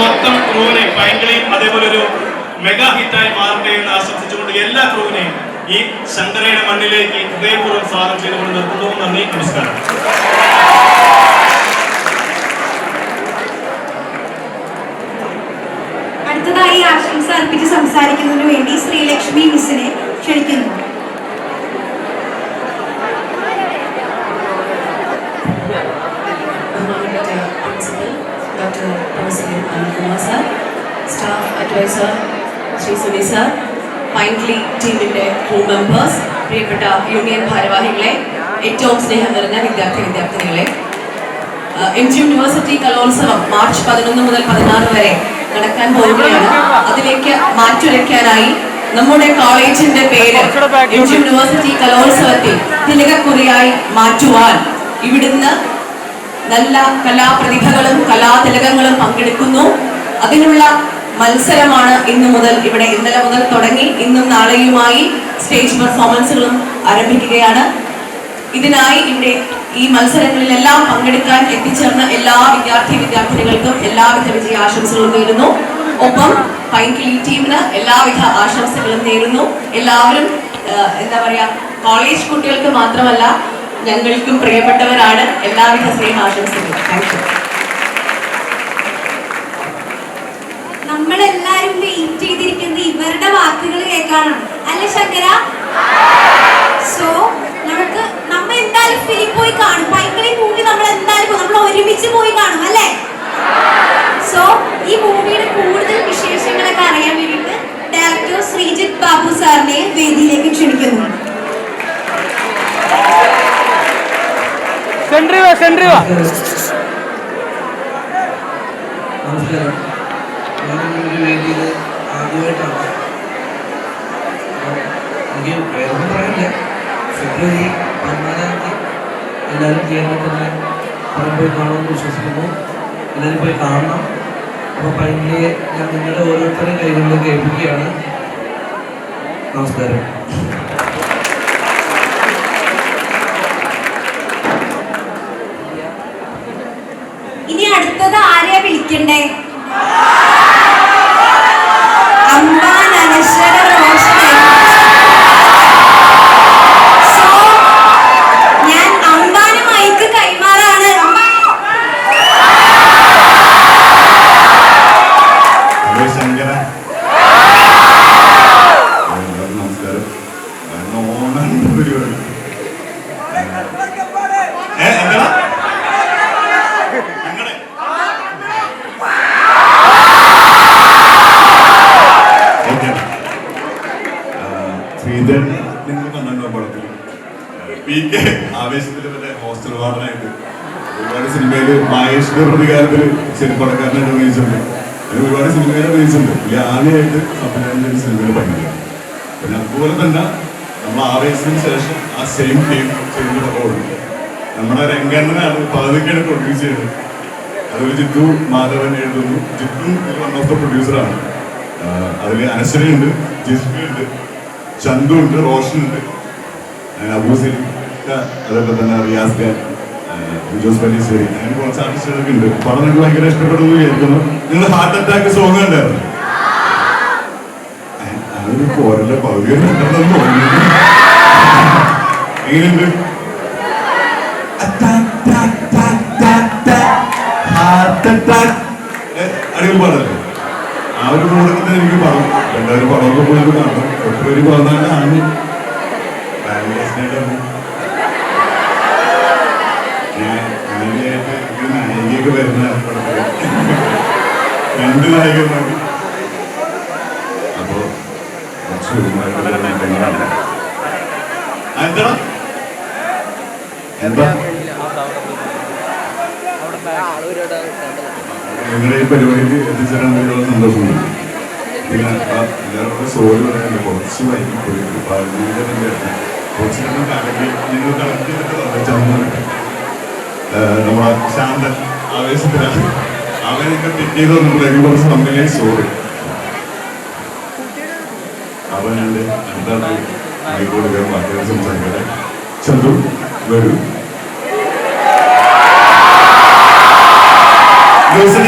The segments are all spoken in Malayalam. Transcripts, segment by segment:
മൊത്തം ക്രൂവിനെ പൈങ്കിളിയും അതേപോലെ ഒരു മെഗാ ഹിറ്റായി മാറട്ടെ എന്ന് ആശംസിച്ചുകൊണ്ട് എല്ലാ ക്രൂവിനെയും ഈ ശങ്കരയുടെ മണ്ണിലേക്ക് ഹൃദയപൂർവ്വം സ്വാഗതം ചെയ്തുകൊണ്ട് നിർത്തുന്നു. നന്ദി, നമസ്കാരം. അടുത്തതായി ആശംസ അർപ്പിച്ച് സംസാരിക്കുന്നതിന് വേണ്ടി ശ്രീലക്ഷ്മി മിസ്സിനെ ക്ഷണിക്കുന്നു. Dr. President Anil sir, staff advisor Sri Suni sir, പൈങ്കിളി ടീമിന്റെ ക്രൂ മെമ്പേഴ്സ്, പ്രിയപ്പെട്ട യൂണിയൻ ഭാരവാഹികളെ, ഏറ്റവും സ്നേഹം നിറഞ്ഞ വിദ്യാർത്ഥിനികളെ, MG യൂണിവേഴ്സിറ്റി കലോത്സവം മാർച്ച് 11 മുതൽ 16 വരെ നടക്കാൻ പോവുകയാണ്. അതിലേക്ക് മാറ്റുരയ്ക്കാനായി നമ്മുടെ കോളേജിന്റെ പേര് MG യൂണിവേഴ്സിറ്റി കലോത്സവത്തിൽ തിലകക്കുറിയായി മാറ്റുവാൻ ഇവിടുന്ന് നല്ല കലാപ്രതിഭകളും കലാതിലകങ്ങളും പങ്കെടുക്കുന്നു. അതിനുള്ള മത്സരമാണ് ഇന്നു മുതൽ ഇവിടെ, ഇന്നലെ മുതൽ തുടങ്ങി ഇന്നും നാളെയുമായി സ്റ്റേജ് പെർഫോമൻസുകളും ആരംഭിക്കുകയാണ്. ഇതിനായി ഇവിടെ ഈ മത്സരങ്ങളിലെല്ലാം പങ്കെടുക്കാൻ എത്തിച്ചേർന്ന എല്ലാ വിദ്യാർത്ഥിനികൾക്കും എല്ലാവിധ വിജയാശംസകളും നേരുന്നു. ഒപ്പം പൈങ്കിളി ടീമിന് എല്ലാവിധ ആശംസകളും നേരുന്നു. എല്ലാവരും എന്താ പറയാ, കോളേജ് കുട്ടികൾക്ക് മാത്രമല്ല ഞങ്ങൾക്കും പ്രിയപ്പെട്ടവരാണ്. എല്ലാവിധ സ്നേഹാശംസകളും. Thank you. നമ്മളെല്ലാരും വെയിറ്റ് ചെയ്തിരിക്കുന്നത് ഇവരുടെ വാക്കുകൾ കേൾക്കാനാണ്, അല്ലേ ശങ്കര? സോ നമ്മ എന്തായാലും ഫിലിം പോയി കാണും. പൈങ്കിളി മൂവി നമ്മൾ ഒരുമിച്ച് പോയി കാണും, അല്ലേ? സോ ഈ മൂവിയുടെ കൂടുതൽ വിശേഷങ്ങളൊക്കെ അറിയാൻ വേണ്ടിയിട്ട് ഡയറക്ടർ ശ്രീജിത്ത് ബാബു സാറിനെ വേദിയിലേക്ക് ക്ഷണിക്കുന്നു. നമസ്കാരം. ഞാനൊരു വേദിയിൽ ആദ്യമായിട്ടാണ്. എനിക്ക് വേറൊന്നും പറയാനില്ല. ഫെബ്രുവരി 14 എല്ലാവരും കേരളത്തിലെ പണം പോയി കാണുമെന്ന് വിശ്വസിക്കുന്നു. എല്ലാവരും പോയി കാണണം. അപ്പോൾ പൈങ്കിളിയെ ഞാൻ നിങ്ങളുടെ ഓരോരുത്തരുടെയും കൈകളിലേക്ക് ഏൽപ്പിക്കുകയാണ്. നമസ്കാരം. ഇനി അടുത്തത് ആരെയാ വിളിക്കണ്ടേ? ഞാൻ അമ്പാന് മൈക്ക് കൈമാറാണ്. നമസ്കാരം. ഓണം പരിപാടി ശ്രീധരൻ നിങ്ങൾ കണ്ടോ പടത്തിൽ PK ആവേശത്തിൽ മറ്റേ ഹോസ്റ്റൽ വാർഡനായിട്ട് ഒരുപാട് സിനിമയിൽ മഹേഷിന്റെ പ്രതികാരത്തിൽ ശരിപ്പടക്കാരനായിട്ട് അഭിനയിച്ചിട്ടുണ്ട്. അങ്ങനെ ഒരുപാട് സിനിമയിൽ അഭിനയിച്ചിട്ടുണ്ട്. ഈ ആദ്യമായിട്ട് സംവിധാനം ചെയ്ത സിനിമയിൽ പങ്കെടുക്കുക. പിന്നെ അതുപോലെ തന്നെ നമ്മൾ ആവേശത്തിന് ശേഷം ആ സെയിം ടീം ചെയ്യുന്ന പടമുണ്ട്. നമ്മുടെ രംഗണ്ണനാണ് പകുതിക്കാണ് പ്രൊഡ്യൂസ് ചെയ്തത്. അതൊരു ജിത്തു മാധവൻ എഴുതുന്നു. ജിത്തു വൺ ഓഫ് ദ പ്രൊഡ്യൂസറാണ്. അതിൽ അനശ്വരയുണ്ട്, ജിസ്മയുണ്ട്, ചന്തു ഉണ്ട്, റോഷൻ ഉണ്ട്, അബൂസിൽ, അതേപോലെ തന്നെ റിയാസ് ഖാൻ, ജോസ് പല്ലീശ്വരി, അങ്ങനെ കുറച്ച് ആർട്ടിസ്റ്റുകളൊക്കെ ഉണ്ട്. പടം നിങ്ങൾക്ക് ഭയങ്കര ഇഷ്ടപ്പെടുന്നു വിചാരിക്കുന്നു. നിങ്ങൾ ഹാർട്ട് അറ്റാക്ക് സോങ് ഉണ്ടായിരുന്നു. അതൊരു പോരല്ല, പകുതി ഉണ്ടെന്ന് തോന്നുന്നു. എങ്ങനെയുണ്ട്? അടിപൊളി പാടല്ലേ? ആ ഒരു മൂടൊക്കെ എനിക്ക് പറഞ്ഞു. എല്ലാവരും പടമൊക്കെ പോയത് കാണണം. ഫെബ്രുവരി 14 ആണ് ഞാൻ നായികയായിട്ട് നായികയൊക്കെ വരുന്ന രണ്ട് നായികമാര്. അപ്പോ കുറച്ച് നേട്ടങ്ങളാണ്. എന്താ എന്താ നിങ്ങളുടെ ഈ പരിപാടിക്ക് എത്തിച്ചേരാൻ വേണ്ടിയുള്ള സന്തോഷമുണ്ട്. പിന്നെ എല്ലാവരോടും സോറി പറയാനുണ്ട്. കുറച്ച് വൈകി പോയി കുറച്ച് നമ്മൾ നിങ്ങൾ കളക്ട് ചെയ്തിട്ട് ചന്ദ്രനുണ്ട് നമ്മളെ ശാന്തൻ ആവേശത്തിലാണ്. അവനൊക്കെ തെറ്റ് ചെയ്ത് വന്നിട്ടുണ്ടെങ്കിൽ കുറച്ച് തമ്മിലേ സോറി. അവനുണ്ട് അടുത്ത ആയിക്കോട്ടെ ബാക്കി സംസാരിക്കട്ടെ. ചന്ദ്രു വരൂ. ദിവസം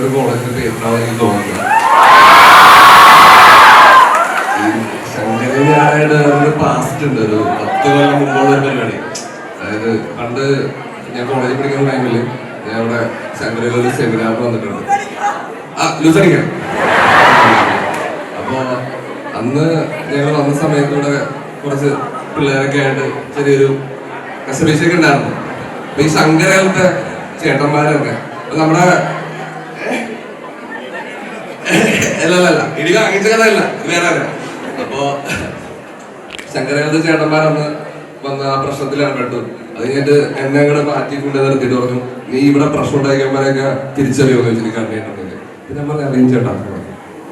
വേറൊരു കോളേജിൽ പേരുണ്ടാവും എനിക്ക് തോന്നുന്നില്ല. ശങ്കരനാരായണ ഒരു പാസ്റ്റ് ഉണ്ട്, ഒരു 10 കൊല്ലം മുമ്പുള്ള ഒരു പരിപാടി. അതായത് പണ്ട് ഞാൻ കോളേജിൽ പഠിക്കുന്ന ടൈമിൽ ഞാൻ അവിടെ ശങ്കരയിൽ ഒരു സെമിനാറിന് വന്നിട്ടുണ്ട്. ലൂസടിക്കാം. അപ്പോൾ അന്ന് ഞങ്ങൾ വന്ന സമയത്ത് ഇവിടെ കുറച്ച് പിള്ളേരൊക്കെ ആയിട്ട് ചെറിയൊരു കസബീശൊക്കെ ഉണ്ടായിരുന്നു. അപ്പൊ ഈ ശങ്കരത്തെ ചേട്ടന്മാരൊക്കെ നമ്മുടെ അല്ല ഇടി വാങ്ങിച്ച കഥയല്ല, ഇത് വേറെ അല്ല. അപ്പോ ശങ്കരത്തെ ചേട്ടന്മാരന്ന് വന്ന ആ പ്രശ്നത്തിൽ ഇടപെട്ടു. അത് കഴിഞ്ഞിട്ട് എന്നെ അങ്ങോട്ട് മാറ്റി കൊണ്ട് നിർത്തിയിട്ട് പറഞ്ഞു, നീ ഇവിടെ പ്രശ്നം ഉണ്ടാക്കിയവരെയൊക്കെ തിരിച്ചറിയുമെന്ന് വെച്ചിട്ട് കണ്ടിട്ടുണ്ടെങ്കിൽ പിന്നെ നമ്മൾ അറിയും ചേട്ടാ.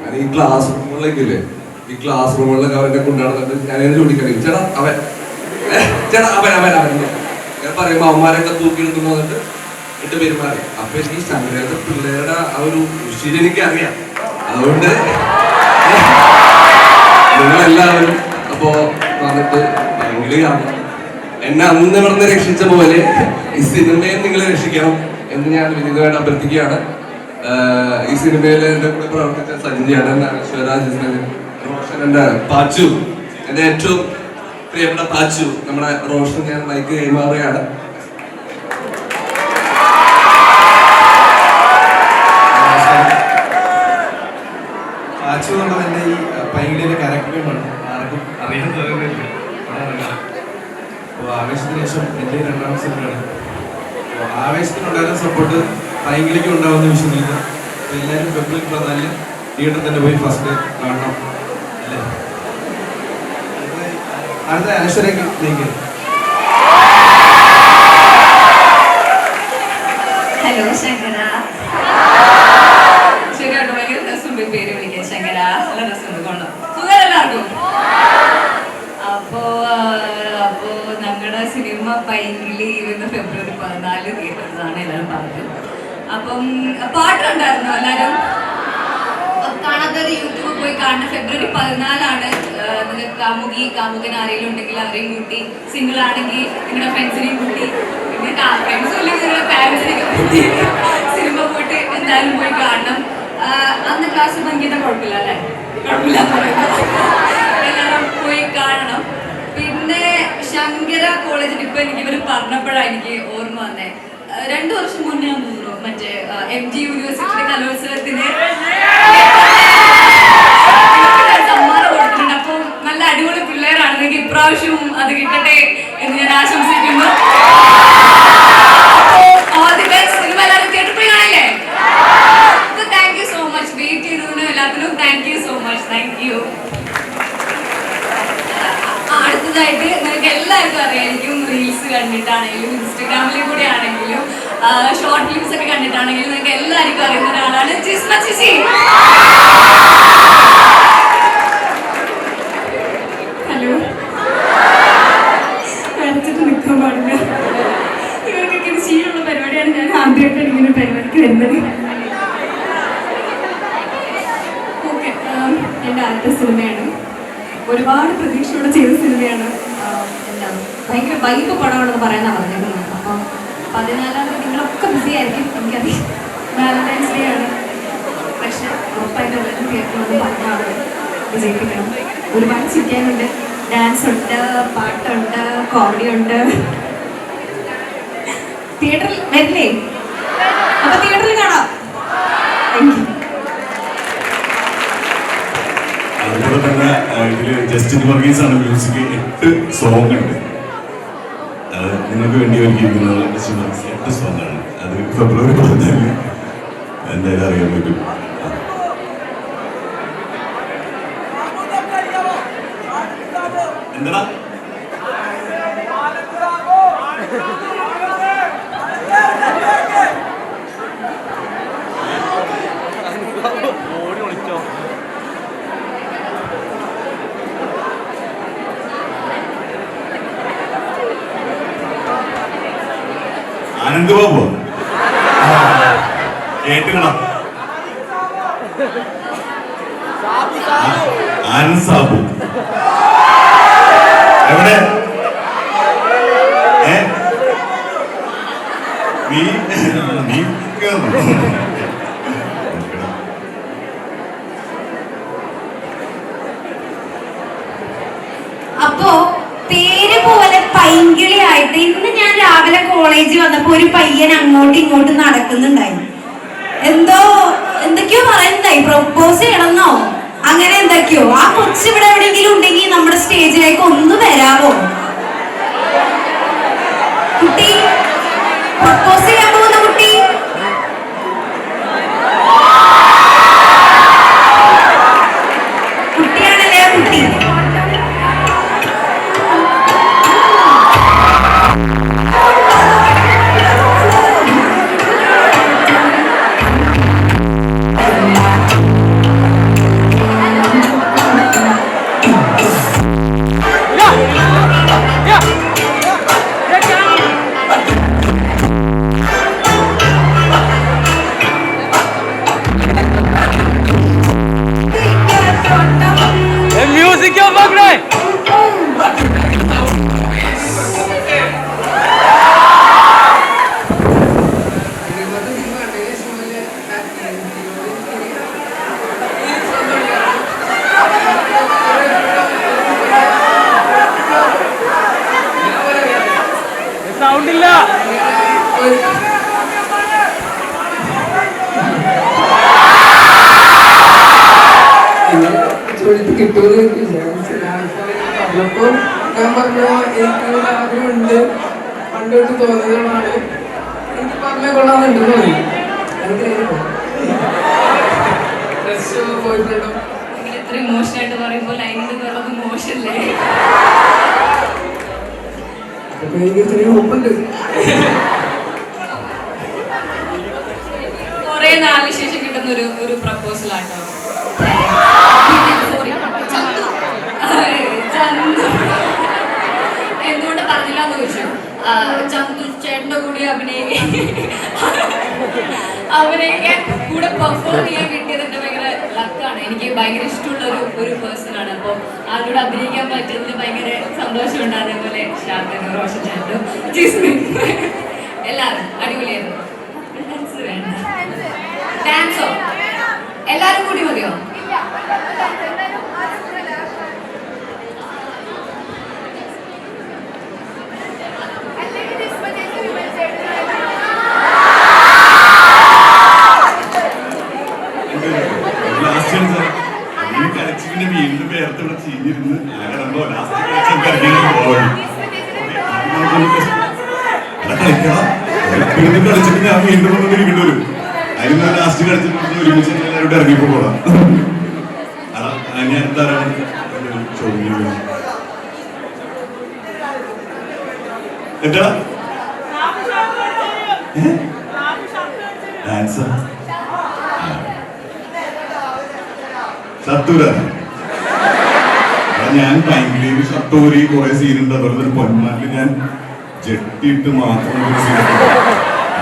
ഞാൻ ഈ ക്ലാസ് റൂമുകളിലേക്കില്ലേ, ഈ ക്ലാസ് റൂമുകളിലൊക്കെ അവരെ കൊണ്ടുനടന്നിട്ട് ഞാൻ ചോദിക്കണേ, ചേട്ടാ അവൻ ഞാൻ പറയുമ്പോ അവന്മാരൊക്കെ തൂക്കിയെടുക്കുന്നു വന്നിട്ട് ഇട്ട് പെരുമാറി. അപ്പൊ ഈ ശങ്കരത്തെ പിള്ളേരുടെ ആ ഒരു ഉശിരി എനിക്ക് അറിയാം. അതുകൊണ്ട് നിങ്ങളെല്ലാവരും അപ്പോ വന്നിട്ട് ഭയങ്കര കാണണം. എന്നെ അന്ന് ഇവിടുന്ന് രക്ഷിച്ച പോലെ ഈ സിനിമയെ നിങ്ങൾ രക്ഷിക്കണം എന്ന് ഞാൻ വിനീതമായിട്ട് അഭ്യർത്ഥിക്കുകയാണ്. ഈ സിനിമയിൽ എന്റെ കൂടെ പ്രവർത്തിച്ച സഞ്ജയാണ്, റോഷൻ, എന്റെ പാച്ചു, എന്റെ ഏറ്റവും പ്രിയപ്പെട്ട പാച്ചു, നമ്മുടെ റോഷൻ ഞാൻ മൈക്ക് കൈമാറുകയാണ്. പാച്ചു എന്നുള്ളത് എൻ്റെ ഈ പൈങ്കിളിയുടെ ക്യാരക്ടറുമാണ്, ആർക്കും അറിയാൻ തോന്നുന്നില്ല. അപ്പോൾ ആവേശത്തിന് ശേഷം എൻ്റെ 2ാം സിനിമയാണ്. അപ്പോൾ ആവേശത്തിനുണ്ടായിരുന്ന സപ്പോർട്ട് പൈങ്കിളിക്ക് ഉണ്ടാവുമെന്ന് വിശ്വസിക്കുന്നു. അപ്പോൾ എല്ലാവരും ഫെബ്രുവരി 14 തിയേറ്ററിൽ തന്നെ പോയി ഫസ്റ്റ് കാണണം അല്ലേ. അടുത്ത അനശ്വരേക്ക്. ഹലോ ശങ്കര. ശരിയാട്ടോ, ഭയങ്കര രസമുണ്ട് പേര് വിളിക്കാൻ. ശങ്കര നല്ല രസമുണ്ട്, കൊള്ളാം. സുഖം എല്ലാവർക്കും. അപ്പോ ഞങ്ങളുടെ സിനിമ പൈങ്കിളി വരുന്ന ഫെബ്രുവരി 14 തിയേറ്ററിലാണ് എല്ലാവരും പറഞ്ഞത്. അപ്പം പാട്ടുണ്ടായിരുന്നു എല്ലാവരും കാണാത്തവർ യൂട്യൂബിൽ പോയി കാണുന്ന. ഫെബ്രുവരി 14 നിങ്ങൾക്ക് കാമുകൻ ആരെങ്കിലും ഉണ്ടെങ്കിൽ അവരെയും കൂട്ടി, സിംഗിൾ ആണെങ്കിൽ നിങ്ങളുടെ ഫ്രണ്ട്സിനെയും കൂട്ടി, പിന്നെ ഫ്രണ്ട്സും ഇല്ലെങ്കിൽ നിങ്ങളുടെ പാരൻസിനെയൊക്കെ കൂട്ടി സിനിമ പോയിട്ട് എന്തായാലും പോയി കാണണം. അന്ന് ക്ലാസ് ഭംഗിയുടെ കുഴപ്പമില്ല അല്ലേ, കുഴപ്പമില്ല എല്ലാവരും പോയി കാണണം. പിന്നെ ശങ്കര കോളേജിൽ ഇപ്പൊ എനിക്ക് ഇവർ പറഞ്ഞപ്പോഴാണ് എനിക്ക് ഓർമ്മ വന്നേ. 2 വർഷം മുന്നേ തോന്നുന്നു മറ്റേ MG യൂണിവേഴ്സിറ്റിയുടെ കലോത്സവത്തിന് സമ്മാനം കൊടുത്തിട്ടുണ്ട്. അപ്പൊ നല്ല അടിപൊളി പിള്ളേരാണ്. നിങ്ങൾക്ക് ഇപ്രാവശ്യവും അത് കിട്ടട്ടെ എന്ന് ഞാൻ ആശംസിക്കുന്നു. സിനിമ എല്ലാവരും തിയേറ്ററിൽ പോയി കാണില്ലേ? Thank you so much. Wait ചെയ്തതിനും എല്ലാത്തിനും thank you so much. Thank you. അടുത്തതായിട്ട് നിങ്ങൾക്ക് എല്ലാവർക്കും അറിയായിരിക്കും, റീൽസ് കണ്ടിട്ടാണെങ്കിലും ഇൻസ്റ്റഗ്രാമിലും കൂടെ ആണെങ്കിലും ഷോർട്ട് ഫിലിംസ് ഒക്കെ കണ്ടിട്ടാണെങ്കിലും നിങ്ങൾക്ക് എല്ലാവർക്കും അറിയുന്ന ഒരാളാണ് ജിസ്മ ചേച്ചി. ഹലോ. വരച്ചിട്ട് നിൽക്കാൻ പാടില്ല, ഇവർക്കൊക്കെ ഇത് ശീലമുള്ള പരിപാടിയാണ്. ഞാൻ ആദ്യമായിട്ടാണ് ഇങ്ങനെ പരിപാടിക്ക് വരുന്നത്. ഓക്കെ, എൻ്റെ ആദ്യത്തെ സിനിമയാണ്. ഒരുപാട് പ്രതീക്ഷയോടെ ചെയ്ത സിനിമയാണ്. എന്താണ് ഭയങ്കര വൈബ് പടമാണെന്ന് പറയാനാണ് പറഞ്ഞിരുന്നത്. അപ്പം 14 നിങ്ങളൊക്കെ ബിസി ആയിരിക്കും, എനിക്കറിയാം. വാലന്റൈൻസ് ഡേ ആണ്. പക്ഷെ ഉറപ്പായിട്ട് എല്ലാവരും തിയേറ്ററിൽ പറഞ്ഞാണ് വിജയിപ്പിക്കണം. ഒരുപാട് ചിരിക്കാനുണ്ട്, ഡാൻസ് ഉണ്ട്, പാട്ടുണ്ട്, കോമഡി ഉണ്ട്. തിയേറ്ററിൽ വരില്ലേ? അപ്പൊ തിയേറ്ററിൽ കാണാം. Thank you. അതുപോലെ തന്നെ ഇതില് ജസ്റ്റിൻ വർഗീസ് ആണ് മ്യൂസിക്. 8 സോങ് ഉണ്ട്. അത് നിങ്ങൾക്ക് വേണ്ടി ഒരുക്കിയിരിക്കുന്നത് ജസ്റ്റിൻ വർഗീസ് 8 സോങ് ആണ്. അത് ഫെബ്രുവരി 14 എന്തായാലും അറിയാൻ പറ്റും. എന്താ ആനന്ദ് ബാബു കേട്ടുകണം. ആനന്ദ് സാബു എവിടെ? നീ അപ്പോ പേര് പോലെ പൈങ്കിളിയായിട്ട് ഇന്ന് ഞാൻ രാവിലെ കോളേജിൽ വന്നപ്പോ ഒരു പയ്യൻ അങ്ങോട്ടും ഇങ്ങോട്ടും നടക്കുന്നുണ്ടായി. എന്തൊക്കെയോ പറയുന്നുണ്ടായി, പ്രൊപ്പോസ് ചെയ്യണമെന്നോ അങ്ങനെ എന്തൊക്കെയോ. ആ കൊച്ചു ഇവിടെ എവിടെയെങ്കിലും ഉണ്ടെങ്കിൽ നമ്മുടെ സ്റ്റേജിലേക്ക് ഒന്ന് വരാമോ? കുട്ടി പ്രൊപ്പോസ് ചെയ്യാൻ പോകുന്ന കുട്ടി കുട്ടിയാണല്ലേ ആ കുട്ടി. സൗണ്ടില്ല. കിട്ടുമെന്ന് എനിക്ക് പറഞ്ഞപ്പോൾ ഞാൻ പറഞ്ഞു എനിക്ക് ഒരു ആഗ്രഹമുണ്ട്, പണ്ട് തൊട്ട് തോന്നിയതാണ്, എനിക്ക് പറഞ്ഞ കൊള്ളാമെന്നുണ്ട് തോന്നി. ഡ്രസ് പോയിട്ടുണ്ടോ? ഇത്ര ഇമോഷനായിട്ട് പറയുമ്പോൾ ലൈനിൽ വേറത് മോശമല്ലേ? എനിക്ക് ചെറിയ ഒപ്പുണ്ട്. കുറെ നാളിന് ശേഷം കിട്ടുന്ന ഒരു പ്രപ്പോസൽ ആട്ടോ. എന്തുകൊണ്ട് പറഞ്ഞില്ല എന്ന് ചോദിച്ചു. ചന്തു ചേട്ടൻ്റെ കൂടെ അഭിനയിക്കാൻ കൂടെ പെർഫോം ചെയ്യാൻ കിട്ടിയത് എൻ്റെ ഭയങ്കര ലക്കാണ്. എനിക്ക് ഭയങ്കര ഇഷ്ടമുള്ള ഒരു പേഴ്സൺ ആണ്. അപ്പോൾ ആരോട് അഭിനയിക്കാൻ പറ്റുന്നതിൽ ഭയങ്കര സന്തോഷമുണ്ട്. അതേപോലെ ഷാർഖ്, റോഷൻ ചേട്ടൻ, ജിസ്മിൻ, എല്ലാവരും അടിപൊളിയായിരുന്നു. വേണ്ട ഡാൻസോ എല്ലാരും കൂടി മതിയോ? വീണ്ടും പേർത്തിവിടെ ചെയ്തിരുന്ന് കളിച്ചിട്ട് ഞാൻ വീണ്ടും ഒന്നും ഇരിക്കേണ്ടി വരും. അതിന് ലാസ്റ്റ് കളിച്ചിട്ട് ഒരുമിച്ച് എല്ലാവരോട് ഇറങ്ങിപ്പോളാം. ഞാൻ എന്തായാലും ചോദ്യം എന്താ ഡാൻസാ ഷർട്ടൂര. ഞാൻ ഭയങ്കര ഷർട്ടൂരി കുറെ സീനുണ്ട്. അതുപോലെ പൊന്മാരിൽ ഞാൻ ജെട്ടിയിട്ട് മാത്രം ഒരു സീൻ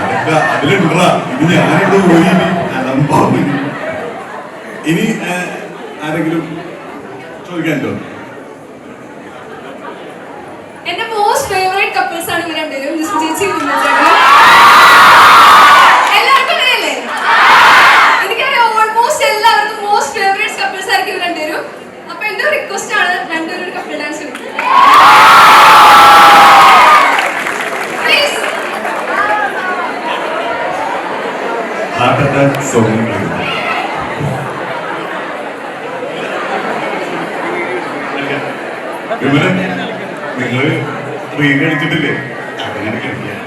അതൊക്കെ അതിലുണ്ടാ. ഇത് ഞാനിവിടെ പോയി അലമ്പാവും. ഇനി ആരെങ്കിലും ചോദിക്കാനുണ്ടോ? എന്റെ മോസ്റ്റ് ഫേവറേറ്റ് കപ്പിൾസ് ആണ് ഇവർ രണ്ടുപേരും. ചേച്ചി എല്ലാവർക്കും അറിയല്ലേ? എനിക്കറിയാം ഓൾമോസ്റ്റ് എല്ലാവർക്കും മോസ്റ്റ് ഫേവറേറ്റ് കപ്പിൾസ് ആയിരിക്കും ഇവർ രണ്ടുപേരും. അപ്പൊ എന്റെ റിക്വസ്റ്റ് ആണ് രണ്ടുപേരും ഒരു കപ്പിൾ ഡാൻസ് കളിക്കുക. നിങ്ങള് റീൽ കളിച്ചിട്ടില്ലേ? അങ്ങനെ കളിക്കാം.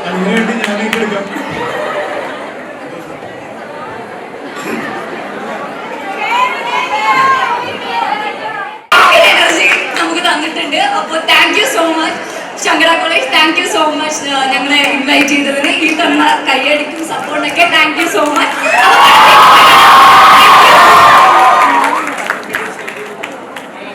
അതിനുവേണ്ടി ഞാനേക്ക് എടുക്കാം. നമുക്ക് തന്നിട്ടുണ്ട്. അപ്പോൾ thank you so much Shankara college. Thank you so much ഞങ്ങളെ ഇൻവൈറ്റ് ചെയ്തതിന്. ഈ തന്ന കൈയടിക്കും സപ്പോർട്ടൊക്കെ താങ്ക് യു സോ മച്ച്.